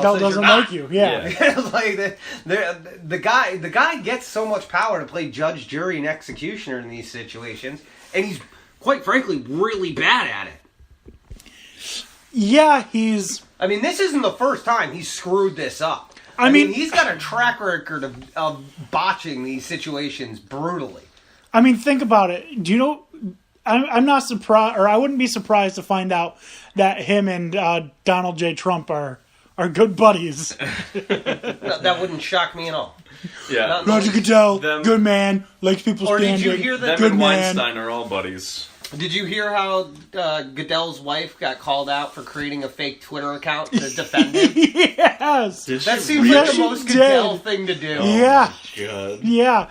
Goodell doesn't like you. Yeah. Like the guy gets so much power to play judge, jury, and executioner in these situations, and he's quite frankly really bad at it. Yeah, he's. I mean, this isn't the first time he's screwed this up. I mean, he's got a track record of botching these situations brutally. I mean, think about it. Do you know? I'm not surprised, or I wouldn't be surprised to find out that him and Donald J. Trump are good buddies. That wouldn't shock me at all. Yeah. Roger Goodell, good man, likes people standing. Or did you hear that? Them and Weinstein are all buddies. Did you hear how Goodell's wife got called out for creating a fake Twitter account to defend him? Yes. That seems like the most Goodell thing to do. Yeah. Oh, God. Yeah.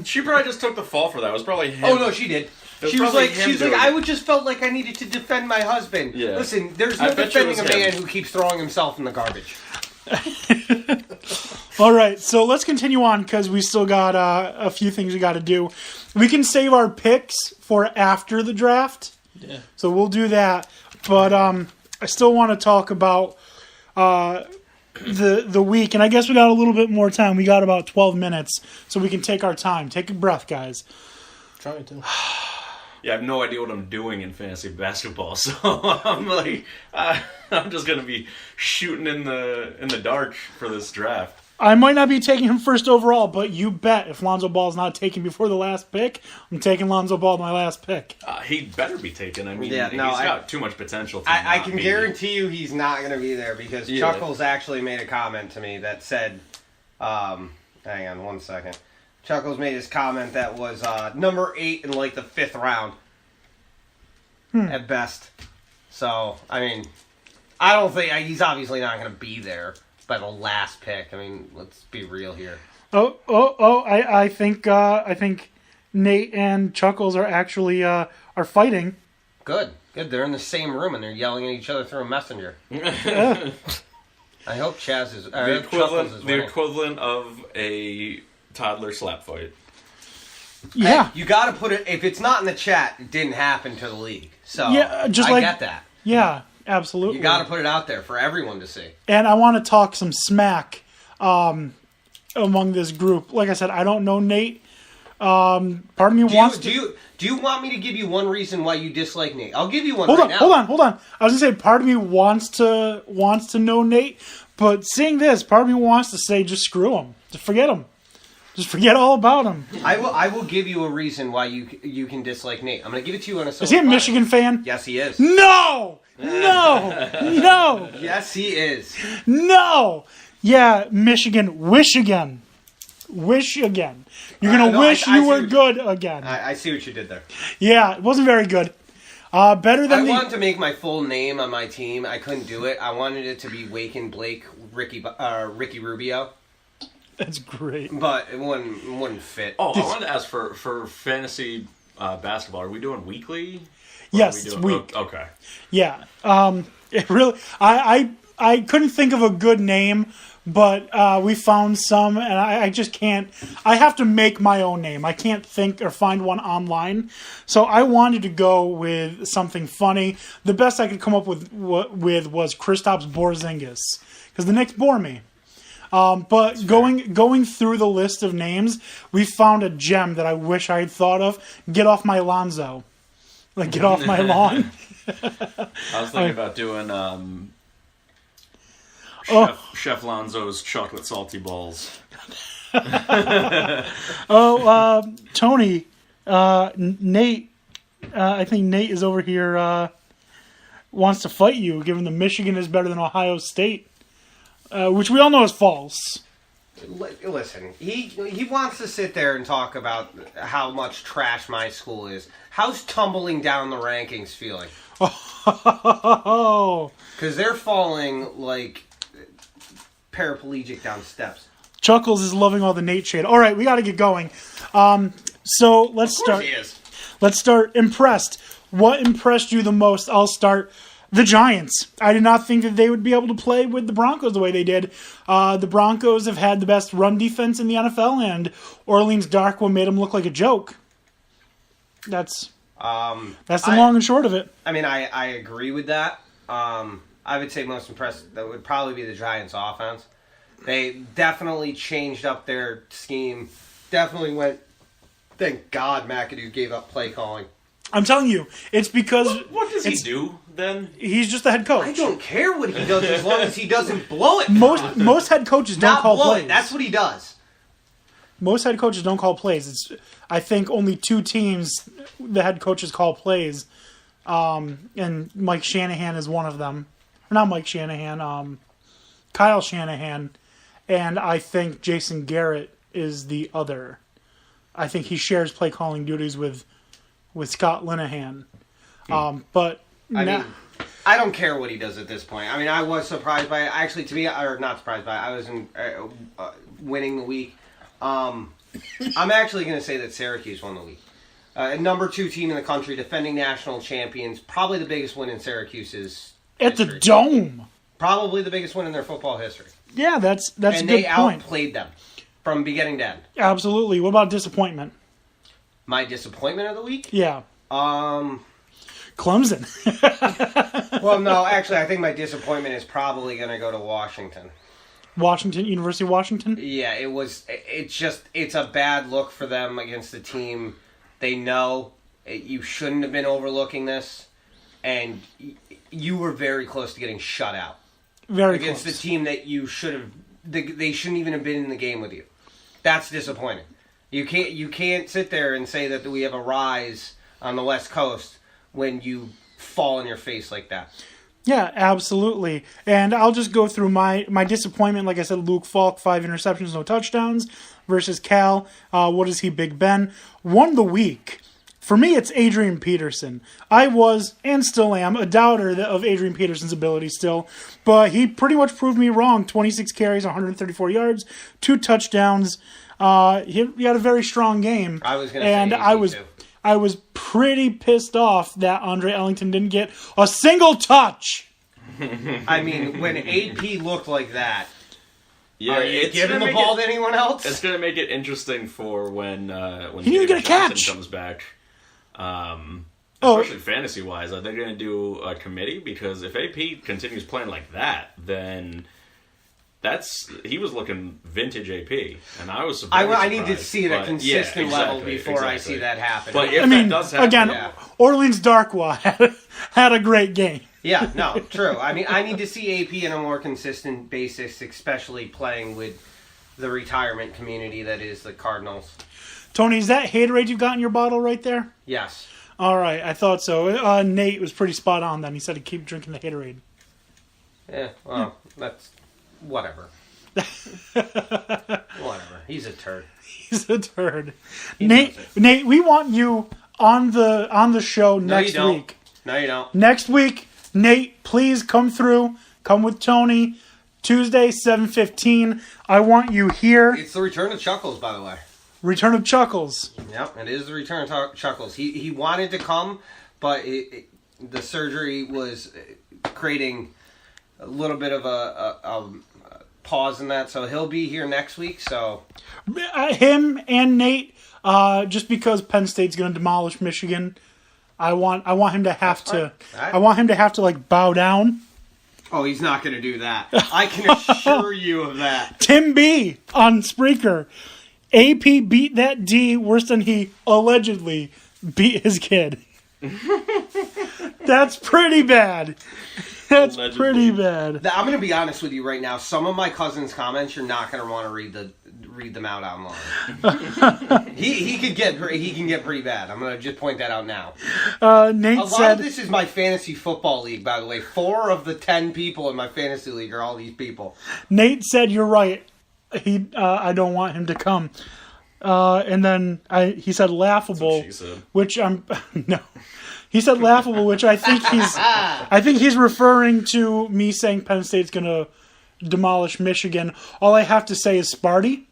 She probably just took the fall for that. It was probably him. Oh, no, she did. She was like, I just felt like I needed to defend my husband. Yeah. Listen, there's no defending a man who keeps throwing himself in the garbage. All right, so let's continue on because we still got a few things we got to do. We can save our picks for after the draft. Yeah. So we'll do that. But I still want to talk about the week, and I guess we got a little bit more time. We got about 12 minutes, so we can take our time. Take a breath, guys. Trying to. Yeah, I have no idea what I'm doing in fantasy basketball, so I'm like, I'm just gonna be shooting in the dark for this draft. I might not be taking him first overall, but you bet if Lonzo Ball's not taken before the last pick, I'm taking Lonzo Ball my last pick. He better be taken. I mean, he's I got too much potential. I can guarantee you he's not going to be there because Chuckles actually made a comment to me that said, hang on one second. Chuckles made his comment that was number 8 in like the 5th round at best. So, I mean, I don't think he's obviously not going to be there by the last pick. I mean, let's be real here. I think Nate and Chuckles are actually are fighting. Good. They're in the same room and they're yelling at each other through a messenger. I hope Chaz is the equivalent of a toddler slap fight. Yeah, hey, you got to put it. If it's not in the chat, it didn't happen to the league. So yeah, I get that. Yeah, absolutely. You got to put it out there for everyone to see. And I want to talk some smack among this group. Like I said, I don't know Nate. Part of me wants to. Do you want me to give you one reason why you dislike Nate? I'll give you one. Hold now. on. I was gonna say part of me wants to know Nate, but seeing this, part of me wants to say just screw him, just forget him. Just forget all about him. I will give you a reason why you can dislike Nate. I'm going to give it to you on a silver Is he a platter. Michigan fan? Yes, he is. No! Yes, he is. No! Yeah, Michigan. Wish again. You're going to wish you were good again. I see what you did there. Yeah, it wasn't very good. Better than I wanted to make my full name on my team. I couldn't do it. I wanted it to be Waken Blake, Ricky Rubio. That's great. But it wouldn't fit. Oh, I wanted to ask for fantasy basketball. Are we doing weekly? Yes, it's week. Okay. Yeah. It really. I couldn't think of a good name, but we found some, and I just can't. I have to make my own name. I can't think or find one online. So I wanted to go with something funny. The best I could come up with was Kristaps Porzingis because the Knicks bore me. But going through the list of names, we found a gem that I wish I had thought of. Get off my Lonzo. Like, get off my lawn. I was thinking about doing Chef Lonzo's chocolate salty balls. Tony, Nate, I think Nate is over here, wants to fight you, given that Michigan is better than Ohio State. Which we all know is false. Listen, he wants to sit there and talk about how much trash my school is. How's tumbling down the rankings feeling? Oh, because they're falling like paraplegic down steps. Chuckles is loving all the Nate shade. All right, we got to get going. So let's start. He is. Let's start. Impressed. What impressed you the most? I'll start. The Giants. I did not think that they would be able to play with the Broncos the way they did. The Broncos have had the best run defense in the NFL, and Orleans Darkwa made them look like a joke. That's the long and short of it. I mean, I agree with that. I would say most impressive, that would probably be the Giants' offense. They definitely changed up their scheme. Definitely went, thank God McAdoo gave up play calling. I'm telling you, it's because... What does he do, then? He's just the head coach. I don't care what he does as long as he doesn't blow it. Most head coaches don't Not call blow plays. it. That's what he does. Most head coaches don't call plays. It's, I think, only 2 teams the head coaches call plays, and Mike Shanahan is one of them. Or not Mike Shanahan, Kyle Shanahan, and I think Jason Garrett is the other. I think he shares play calling duties with Scott Linehan. But I mean, I don't care what he does at this point. I mean, I was surprised by it. Actually, to me, or not surprised by it, I was winning the week. I'm actually going to say that Syracuse won the week. Number 2 team in the country, defending national champions. Probably the biggest win in Syracuse's at history. the Dome. Probably the biggest win in their football history. Yeah, that's and a good point. they outplayed them from beginning to end. Absolutely. What about disappointment? My disappointment of the week? Yeah. Clemson. Well, no, actually, I think my disappointment is probably going to go to Washington. University of Washington? Yeah, it's a bad look for them against the team. They know you shouldn't have been overlooking this, and you were very close to getting shut out. Very against close. the team that you should have. They shouldn't even have been in the game with you. That's disappointing. You can't sit there and say that we have a rise on the West Coast when you fall on your face like that. Yeah, absolutely. And I'll just go through my disappointment. Like I said, Luke Falk, 5 interceptions, no touchdowns, versus Cal. What is he, Big Ben? Won the week. For me, it's Adrian Peterson. I was, and still am, a doubter of Adrian Peterson's ability still. But he pretty much proved me wrong. 26 carries, 134 yards, 2 touchdowns. He had a very strong game. I was going to say AP too. I was pretty pissed off that Andre Ellington didn't get a single touch. I mean, when AP looked like that, yeah, are you giving the ball to anyone else? It's going to make it interesting for when he didn't get a Johnson catch. Comes back. Especially fantasy-wise, are they going to do a committee? Because if AP continues playing like that, then... he was looking vintage AP, and I was surprised. I need to see it at a consistent level before I see that happen. But if that does happen, again, Orleans Darkwa had a great game. Yeah, no, true. I mean, I need to see AP in a more consistent basis, especially playing with the retirement community that is the Cardinals. Tony, is that Haterade you've got in your bottle right there? Yes. All right, I thought so. Nate was pretty spot on then. He said to keep drinking the Haterade. Yeah, well, that's... Whatever. He's a turd. He's a turd. Nate, we want you on the show next week. No, you don't. Next week, Nate, please come through. Come with Tony. Tuesday, 7:15. I want you here. It's the return of Chuckles, by the way. Return of Chuckles. Yep, it is the return of Chuckles. He wanted to come, but the surgery was creating a little bit of a pause in that, so he'll be here next week. So him and Nate, just because Penn State's going to demolish Michigan, I want him to have to. I want him to have to like bow down. Oh, he's not going to do that. I can assure you of that. Tim B on Spreaker. AP beat that D worse than he allegedly beat his kid. That's pretty bad. That's pretty bad. I'm going to be honest with you right now. Some of my cousin's comments, you're not going to want to read them out online. he can get pretty bad. I'm going to just point that out now. Nate a lot of this is my fantasy football league, by the way. 4 of the 10 people in my fantasy league are all these people. Nate said you're right. I don't want him to come. And then he said laughable, which I'm no. He said laughable, which I think he's referring to me saying Penn State's going to demolish Michigan. All I have to say is Sparty.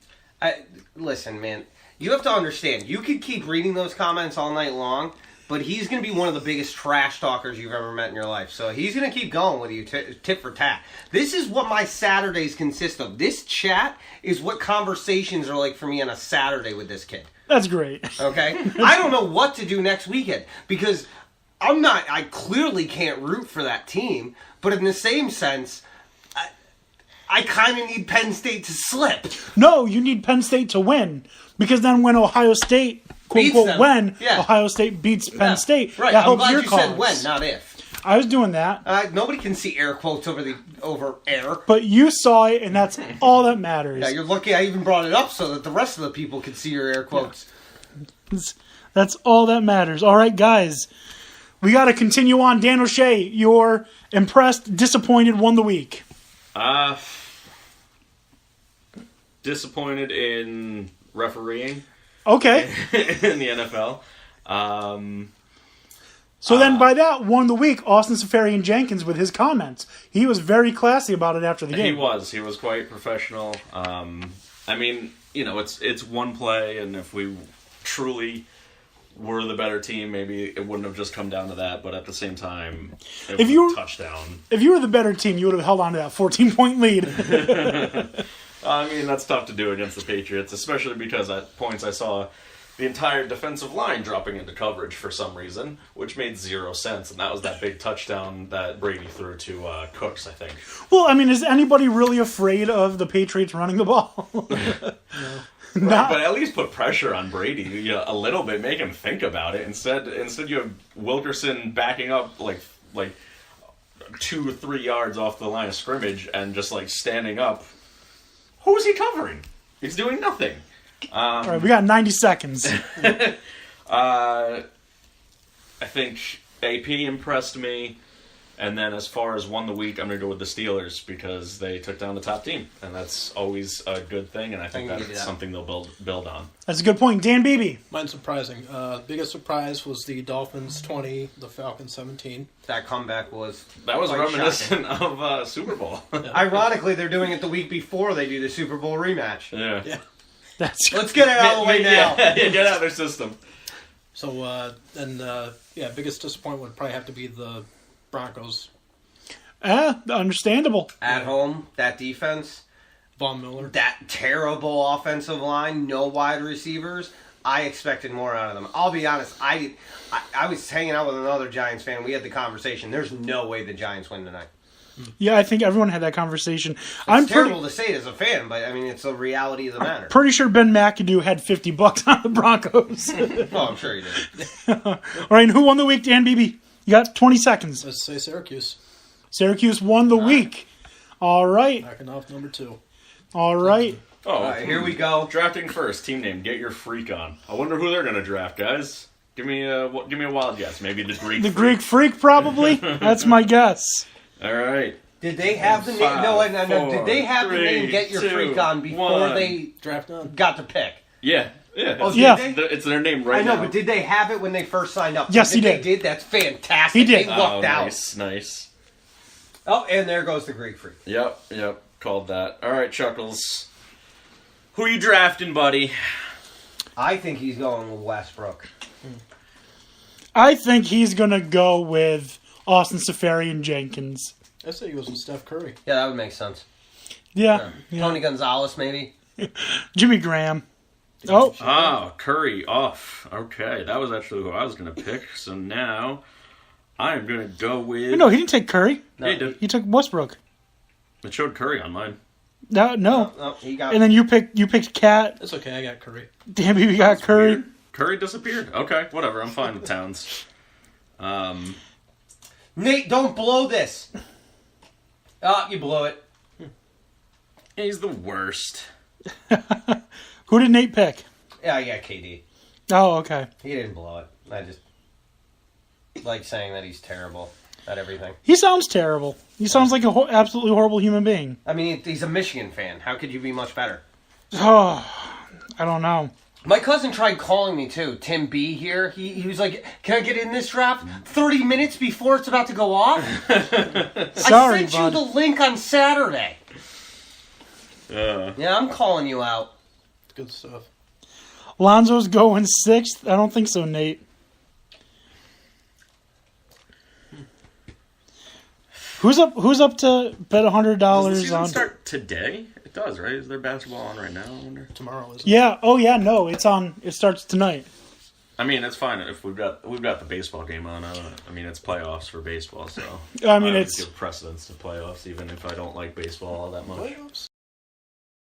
Listen, man, you have to understand. You could keep reading those comments all night long, but he's going to be one of the biggest trash talkers you've ever met in your life. So he's going to keep going with you tit for tat. This is what my Saturdays consist of. This chat is what conversations are like for me on a Saturday with this kid. That's great. Okay? I don't know what to do next weekend because I clearly can't root for that team, but in the same sense, I kind of need Penn State to slip. No, you need Penn State to win. Because then when Ohio State, quote Beats unquote, them. when Yeah. Ohio State beats Penn State, Right, that I'm helps glad your you cause. said when, not if. I was doing that. Nobody can see air quotes over air. But you saw it, and that's all that matters. Yeah, you're lucky I even brought it up so that the rest of the people could see your air quotes. That's all that matters. All right, guys. We got to continue on. Dan O'Shea, you're impressed, disappointed, won the week. Disappointed in refereeing Okay. in the NFL. So then by that, won the week, Austin Safarian Jenkins with his comments. He was very classy about it after the game. He was quite professional. I mean, you know, it's one play, and if we truly were the better team, maybe it wouldn't have just come down to that. But at the same time, it was a touchdown. If you were the better team, you would have held on to that 14-point lead. I mean, that's tough to do against the Patriots, especially because at points I saw the entire defensive line dropping into coverage for some reason, which made zero sense. And that was that big touchdown that Brady threw to Cooks, I think. Well, I mean, is anybody really afraid of the Patriots running the ball? Right, but at least put pressure on Brady, you know, a little bit, make him think about it. Instead you have Wilkerson backing up like 2 or 3 yards off the line of scrimmage and just like standing up. Who is he covering? He's doing nothing. All right, we got 90 seconds. I think AP impressed me. And then as far as won the week, I'm going to go with the Steelers because they took down the top team. And that's always a good thing, and I think that's something they'll build on. That's a good point. Dan Beebe. Mine's surprising. Biggest surprise was the Dolphins 20, the Falcons 17. That comeback was That was quite reminiscent of Super Bowl. Ironically, they're doing it the week before they do the Super Bowl rematch. Yeah. That's Let's get it out of the way now. Yeah, get out of their system. So, biggest disappointment would probably have to be the Broncos. understandable. At home, that defense, Von Miller. that terrible offensive line, no wide receivers. I expected more out of them. I'll be honest. I was hanging out with another Giants fan. We had the conversation. There's no way the Giants win tonight. Yeah, I think everyone had that conversation. It's terrible to say it as a fan, but I mean it's the reality of the matter. Pretty sure Ben McAdoo had $50 on the Broncos. Oh, I'm sure he did. All right, and who won the week, Dan Beebe? You got 20 seconds. Let's say Syracuse. Syracuse won the week. All right. Knocking off number 2. All right. Oh, here we go. Drafting first, team name. Get your freak on. I wonder who they're going to draft, guys. Give me a wild guess. Maybe the Greek. The Greek Freak, probably. That's my guess. All right. Did they have the name? No. Did they have the name "Get Your Freak On" before they Draft on. got the pick? Yeah. Oh, Yeah. did they? It's their name right I know, now. but did they have it when they first signed up? Yes, he If did. They did. That's fantastic. He did. They lucked out. Nice. Oh, and there goes the Greek Freak. Yep. Called that. All right, Chuckles. Who you drafting, buddy? I think he's going with Westbrook. I think he's going to go with Austin Safarian Jenkins. I say he goes with Steph Curry. Yeah, that would make sense. Yeah. Tony Gonzalez, maybe. Jimmy Graham. Oh, Ah, Curry off. Okay, that was actually who I was going to pick. So now I am going to go with... no, he didn't take Curry. Yeah, he did. He took Westbrook. It showed Curry on mine. No. No, he got. And then you picked Cat. It's okay, I got Curry. Dan Beebe got Curry. Weird. Curry disappeared. Okay, whatever. I'm fine with Towns. Nate, don't blow this. Oh, you blew it. He's the worst. Who did Nate pick? Yeah, I got KD. Oh, okay. He didn't blow it. I just like saying that he's terrible at everything. He sounds terrible. He sounds like an absolutely horrible human being. I mean, he's a Michigan fan. How could you be much better? Oh, I don't know. My cousin tried calling me too. Tim B here. He was like, "Can I get in this draft 30 minutes before it's about to go off?" Sorry, I sent bud. you the link on Saturday. Uh, Yeah, I'm calling you out. Good stuff. Lonzo's going 6th? I don't think so, Nate. Who's up to bet $100 does the season on? start today? It does, right? Is there basketball on right now? I wonder. Tomorrow is Yeah. Oh, yeah. No, it's on. It starts tonight. I mean, it's fine if we've got the baseball game on. I mean, it's playoffs for baseball, so I mean, would it's give precedence to playoffs, even if I don't like baseball all that much. Playoffs?